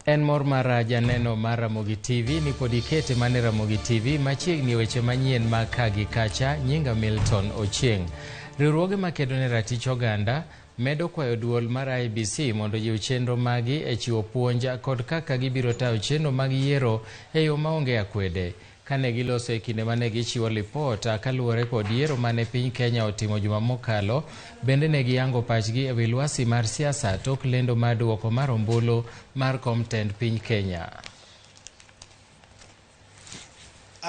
En mor mar janeno mar Ramogi TV ni podikete mane Ramogi TV machiegni weche manyien ma kagi kacha. Nyinga Milton Ochieng. Riwruoge makedo ne ratich oganda medo kwayo duol mar IBC mondo jiw chenro magi e chiwo puonj kod kaka gibiro tayo chenro mag yiero e yo maonge akwede. Kane giloso e kinde mane gichiwo lipot kaluwore kod yiero mane piny Kenya otimo juma mokalo, bende ne giyango pachgi e wi lwasi mar siasa tok lendo mar duoko mar ombulu mar komtend piny Kenya.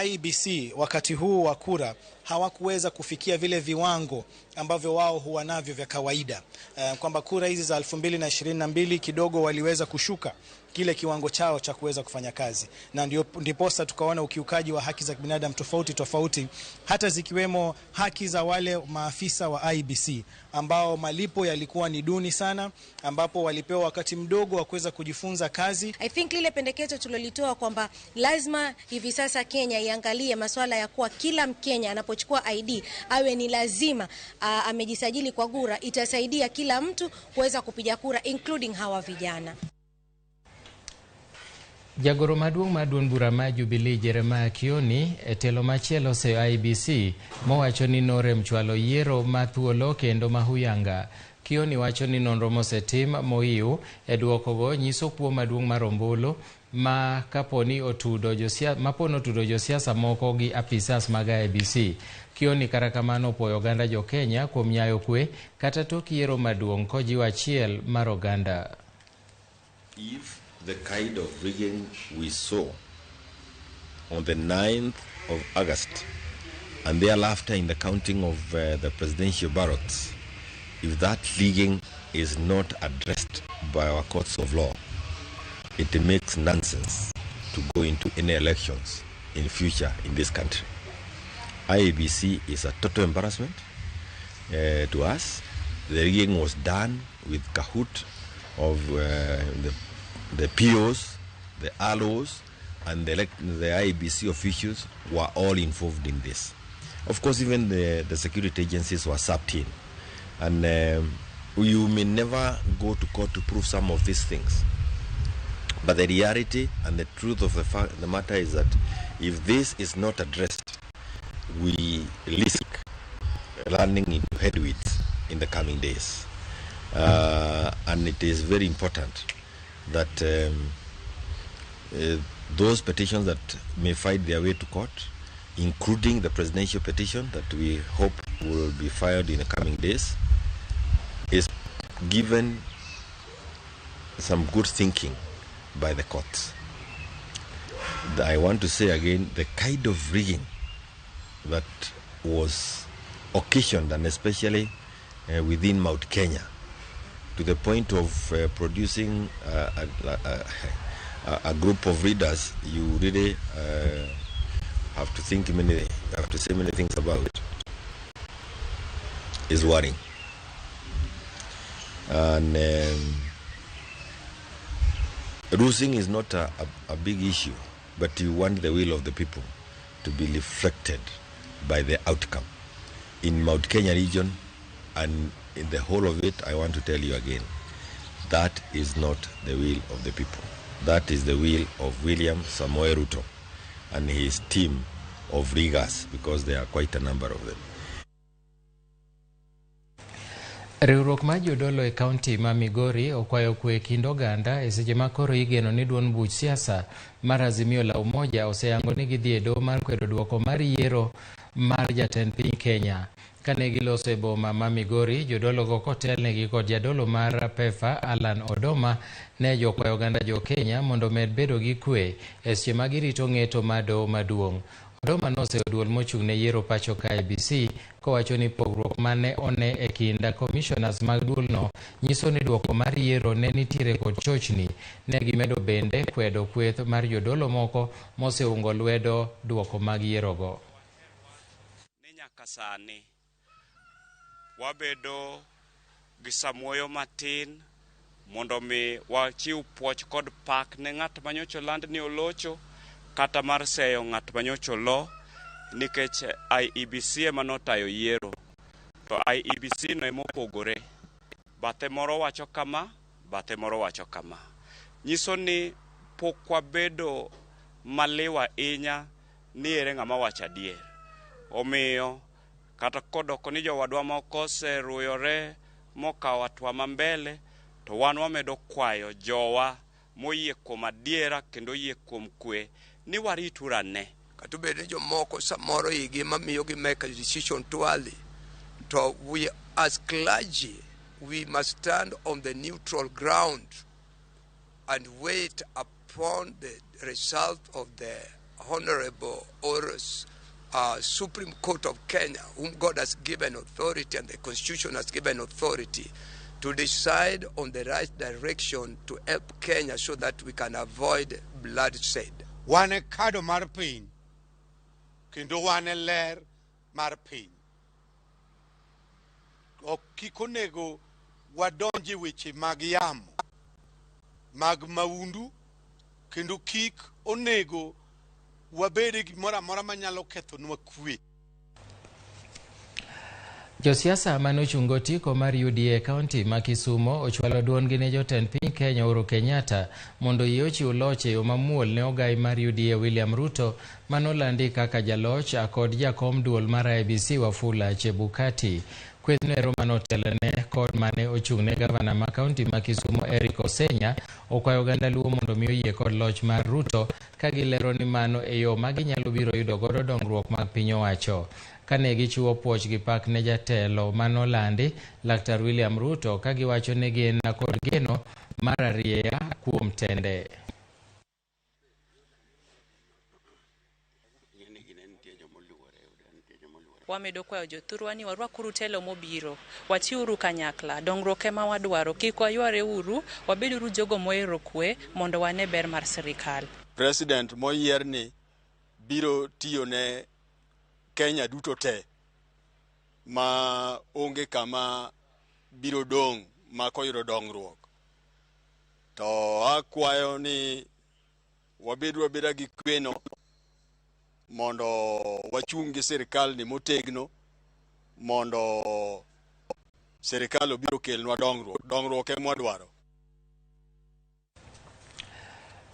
IBC wakati huu wa kura hawakuweza kufikia vile viwango ambavyo wao huwa navyo vya kawaida, kwamba kura hizi za 2022 kidogo waliweza kushuka kile kiwango chao cha kuweza kufanya kazi, na ndiposa tukaona ukiukaji wa haki za binadamu tofauti hata zikiwemo haki za wale maafisa wa IBC ambao malipo yalikuwa ni duni sana, ambapo walipewa wakati mdogo wa kuweza kujifunza kazi. I think lile pendekezo tulilitoa kwamba lazima hivi sasa Kenya iangalie masuala ya kuwa kila Mkenya anapochukua ID awe ni lazima amejisajili kwa kura. Itasaidia kila mtu kuweza kupiga kura, including hawa vijana. Jagoro maduong' mar duond bura mar Jubilee Jeremiah Kioni e telo machielo oseyo IBC mowacho ni norem chwalo yiero mathuolo kendo mahuyanga. Kioni wacho ni nonro mosetim moiw e duokogo nyiso kuo maduong' mar ombulu ma kaponi otudo josiasa moko gi apisas mag IBC. Kioni kara kamano opwoyo oganda jo Kenya kuom nyayo kwe kata tok yiero maduong' kojiwo achiel mar oganda. The kind of rigging we saw on the 9th of August and thereafter in the counting of the presidential ballots, if that rigging is not addressed by our courts of law, it makes nonsense to go into any elections in future in this country. IEBC is a total embarrassment to us. The rigging was done with cahoot of the POs, the LOs, and the IBC officials were all involved in this. Of course, even the security agencies were sucked in. And you may never go to court to prove some of these things. But the reality and the truth of the matter is that if this is not addressed, we risk running into headwinds in the coming days. And it is very important that those petitions that may find their way to court, including the presidential petition that we hope will be filed in the coming days, is given some good thinking by the courts. I want to say again, the kind of rigging that was occasioned, and especially within Mount Kenya, to the point of producing a group of readers, you really have to think have to say many things about it, is worrying. And losing is not a big issue, but you want the will of the people to be reflected by the outcome. In Mount Kenya region and in the whole of it, I want to tell you again, that is not the will of the people. That is the will of William Samoei Ruto and his team of riggers, because there are quite a number of them. Riwruok mar jodolo e kaunti ma Migori okwayo kwe kind oganda e seche ma koro igeno ni duond buch siasa mar Azimio la Umoja oseyango ni gidhi e doho mar kwedo duoko mar yiero mar jatend piny Kenya. Kane giloso e boma ma Migori, jodolo go kotelnegi kod jadolo mar PEFA Alan Odoma ne jokwayo oganda jo Kenya mondo med bedo gi kwe e seche ma girito ng'eto mar doho maduong'. Odoma noseyo duol mochung' ne yiero pacho ka IBC kowacho ni pogruok mane one e kinda commissioners mag duolno nyiso ni duoko mar yiero ne nitiere kod chochni. Ne gimedo bende kwedo kweth mar jodolo moko moseungo lwedo duoko mag yiero go. Sani wabedo gi samuoyo matin mondo mi wachiw puoch kod pak ne ng'at manyocho land ni olocho kata mar seyo ng'at manyocho lo, nikech IEBC ema notayo yiero. To IEBC no emopogore, bathe moro wacho kama, bathe moro wacho kama. Nyiso ni pokwa bedo maliwa inya ni ere ng'ama wacha dier. Omiyo kata kodoko ni jowadwa moko seruyore mokawa twama mbele, to wan wamedo kwayo jowa moyie kuom adiera kendo yie kuom kwe ni wariturane. Katubede jomoko samoro igi mamiyo gi make a decision too early. So we as clergy, we must stand on the neutral ground and wait upon the result of the Honorable Supreme Court of Kenya, whom God has given authority and the Constitution has given authority to decide on the right direction to help Kenya so that we can avoid bloodshed. Wane kado mar piny, kendo wane ler mar piny. Ok kikonego wadonje weche mag yamo, mag maundu, kendo kik onego wabede gimora mora manyalo ketho nwa kwe. Josiasa manochungo tiko mar UDA County ma Kisumo ochwalo duongi ne jotend piny Kenya Uhuru Kenyatta mondo ochiw loch e yo mamuol ne ogai mar UDA William Ruto manolandi kaka jaloch kod jakom duol mar IEBC Wafula Chebukati. Kwethno manotelene kod mane ochung'ne gavana ma kaunti ma Kisumo Eric Osenya okwayo oganda luo mondo mi oyie kod loch mar Ruto ka gilero ni mano e yo ma ginyalo biro yudo godo dongruok mag piny owacho. Kane gichiwo puoch gi pak ne jatelo manolandi Laktar William Ruto ka giwacho ne gin kod geno mar arieya kuom tende. Wamedo kwayo jothurwa ni warwakuru telo mobiro, wachiwuru kanyakla, dongruok ema wadwaro, kik wayware uru, wabeduru jogo mohero kwe mondo wane ber mar sirikal. President moyier ni biro tiyo ne Kenya duto te, ma onge kama biro dong ma koyudo dongruok. To akwayo ni wabeda gi kweno mondo wachungi sirikal ni motegno mondo sirikal obiro kelnwa dongruok ema wadwaro.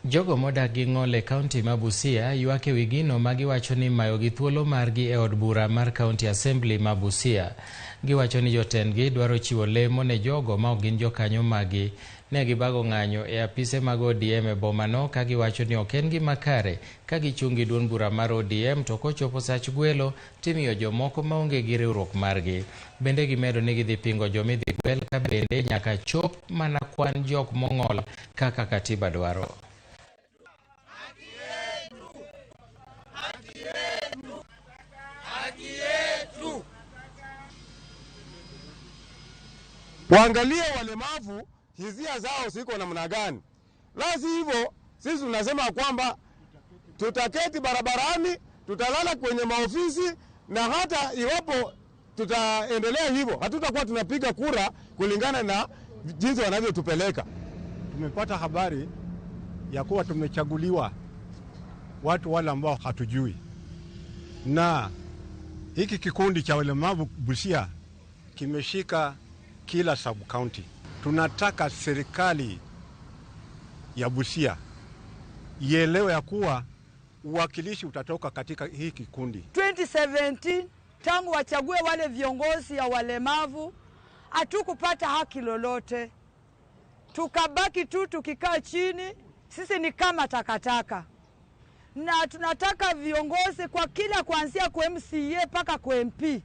Jogo modak gi ng'ol e kaunti ma Busia ywak e wi gino ma giwacho ni mayo gi thuolo margi e od bura mar County Assembly ma Busia. Giwacho ni jotendgi dwaro chiwo lemo ne jogo ma ok gin jokanyo magi. Ne gibago ng'anyo e apise mag ODM e bomano ka giwacho ni ok en gima kare ka gichungi duond bura mar ODM to kochopo sach gwelo timiyo jomoko maonge gi riwruok margi. Bende gimedo ni gidhi pingo jomidhi gwel ka bende nyaka chop mana kwan jok mong'ol kaka katiba dwaro. Waangalie walemavu hisia zao ziko namna gani. La sivyo sisi tunasema kwamba tutaketi barabarani, tutalala kwenye maofisi, na hata iwapo tutaendelea hivyo hatutakuwa tunapiga kura kulingana na jinsi wanavyotupeleka. Tumepata habari ya kuwa tumechaguliwa watu wale ambao hatujui, na hiki kikundi cha walemavu Busia kimeshika kila sub county. Tunataka serikali ya Busia ielewe ya kuwa uwakilishi utatoka katika hii kikundi. 2017 tangu wachague wale viongozi ya walemavu hatukupata haki lolote. Tukabaki tu tukikaa chini, sisi ni kama takataka. Na tunataka viongozi kwa kila kuanzia kwa MCA paka kwa MP.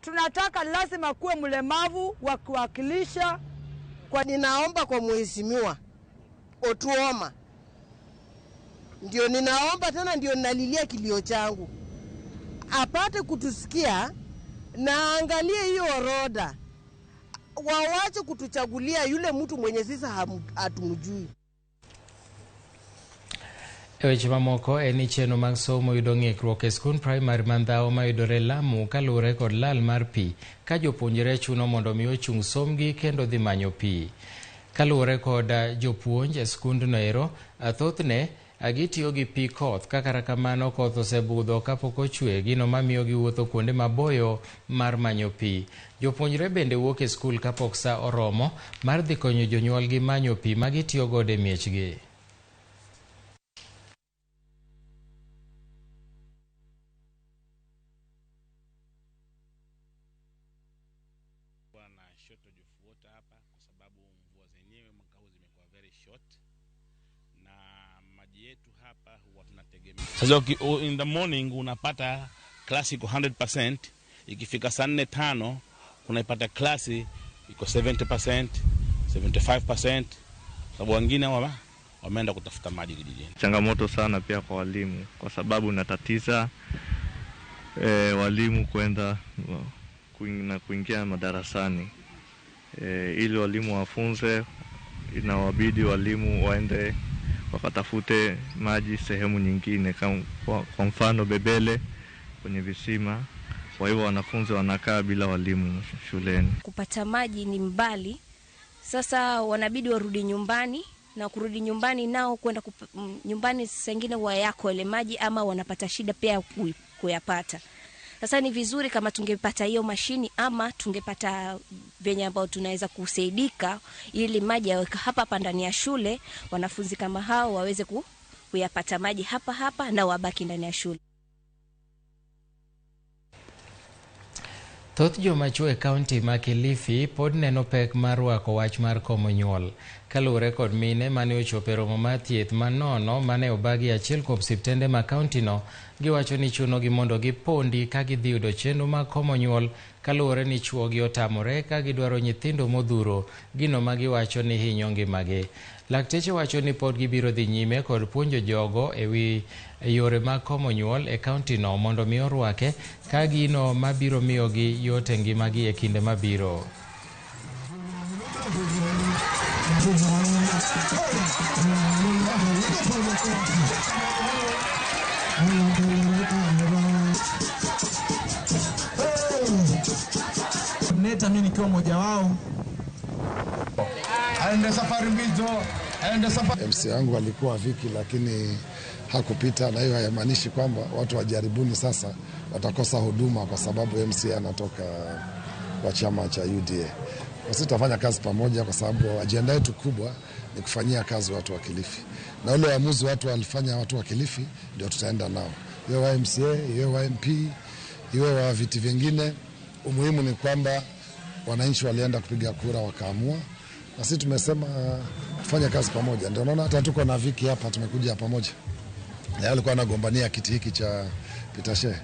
Tunataka lazima kuwe mlemavu wa kuwakilisha. Kwa ninaomba kwa mheshimiwa Otuoma, ndio ninaomba tena, ndio ninalilia kilio changu, apate kutusikia na angalie hiyo orodha, wawache kutuchagulia yule mtu mwenye sisi hatumjui. Eweche mamoko en ni chenro mag somo yudo ng'ikruok e skund primary mandhaw ma yudore Lamu kaluwore kod lal mar pi ka jopuonjre chuno mondo mi ochung somgi kendo dhi manyo pi. Kaluwore kod jopuonj e skundno ero, thothne gitiyo gi pi koth, kaka kamano koth osebudho kapok ochwe, gino mamiyo giwuotho kuonde maboyo mar manyo pi. Jopuonjre bende wuok e skul kapok sa oromo mar dhi konyo jonyuolgi manyo pi ma gitiyo godo e miechgi. very short. Na maji yetu hapa huwa tunategemea. Sasa in the morning unapata klasi iko 100%, ikifika saa 4:05 unaipata klasi iko 70%, 75%, sababu wengine wameenda kutafuta maji kijijini. Changamoto sana pia kwa walimu kwa sababu inatatiza walimu kwenda na kuingia madarasani. Ili walimu wafunze, inawabidi walimu waende wakatafute maji sehemu nyingine, kwa mfano Bebele kwenye visima. Kwa hivyo wanafunzi wanakaa bila walimu shuleni. Kupata maji ni mbali, sasa wanabidi warudi nyumbani, na kurudi nyumbani nao kwenda nyumbani sengine wayako ile maji, ama wanapata shida pia kuyapata. Sasa ni vizuri kama tungepata hiyo mashini, ama tungepata venye ambao tunaweza kusaidika ili maji yaweka hapa ndani ya shule, wanafunzi kama hao waweze kuyapata maji hapa na wabaki ndani ya shule. Thoth joma chwo e kaunti ma Kilifi pod neno pek mar rwako wach mar komo nyuol. Kaluwore kod mine mane ochopo e romo mar thieth manono mane obagi achiel kuom osiptende ma kauntino, giwacho ni chunogi mondo gipondi ka gidhi yudo chenro mag komo nyuol, kaluwore ni chwogi otamore ka gidwaro nyithindo modhuro, gino ma giwacho ni hinyo ngimagi. Lakteche wacho ni pod gibiro dhi nyime kod puonjo jogo ewi yore mag komo nyuol e kauntino mondo mi orwake ka gino mabiro miyogi yot e ngimagi e kinde mabiro. Mimi nikiwa mmoja wao. Aende safari mbizo, aende safari. MC yangu alikuwa Viki lakini hakupita, na hiyo haimaanishi kwamba watu wajaribuni sasa watakosa huduma kwa sababu MC anatoka kwa chama cha UDA. Sisi tutafanya kazi pamoja kwa sababu ajenda yetu kubwa ni kufanyia kazi watu wa Kilifi. Na ule uamuzi watu walifanya watu wa Kilifi ndio tutaenda nao. Iwe wa MCA, iwe wa MP, iwe wa viti vingine. Umuhimu ni kwamba wananchi walienda kupiga kura wakaamua. Na sisi tumesema tufanye kazi pamoja. Ndio naona hata tuko na Viki hapa, tumekuja pamoja. Yeye alikuwa anagombania kiti hiki cha Pitashe.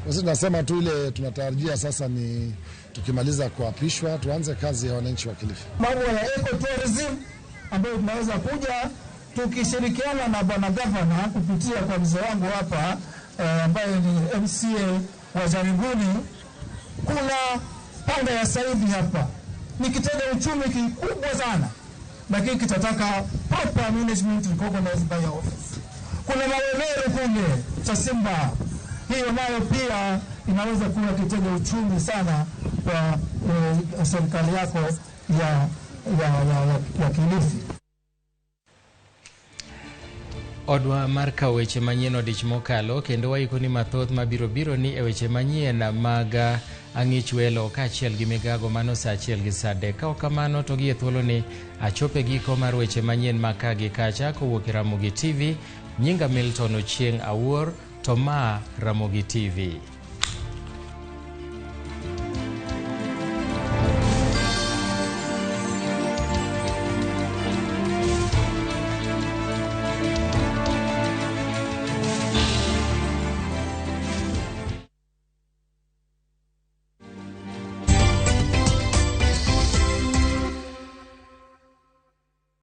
Sisi tunasema tu ile tunatarajia sasa ni tukimaliza kuapishwa tuanze kazi ya wananchi wa Kilifi. Mambo ya ecotourism ambayo tunaweza kuja tukishirikiana na bwana gavana kupitia kwa mzee wangu hapa ambaye ni MCA wa Jaribuni. Kuna panda ya Saidi hapa. Ni kitega uchumi kikubwa sana, lakini kitataka proper management recognized by your office. Kuna Mawemeru kule cha Simba, hiyo nayo pia inaweza kuwa kitega uchumi sana kwa serikali yako ya Kilifi. Odwa marka weche manyien odich mokalo kendo waiko ni mathoth mabiro ni e weche manyien mag ang'ich welo kaachiel gi migago mano saa achiel gi saa 3. Ka kamano to gi e thuolo ni achope giko mar weche manyien maka gi kacha kowuok Ramogi TV. Nyinga Milton Ochieng' Awuor, to ma Ramogi TV.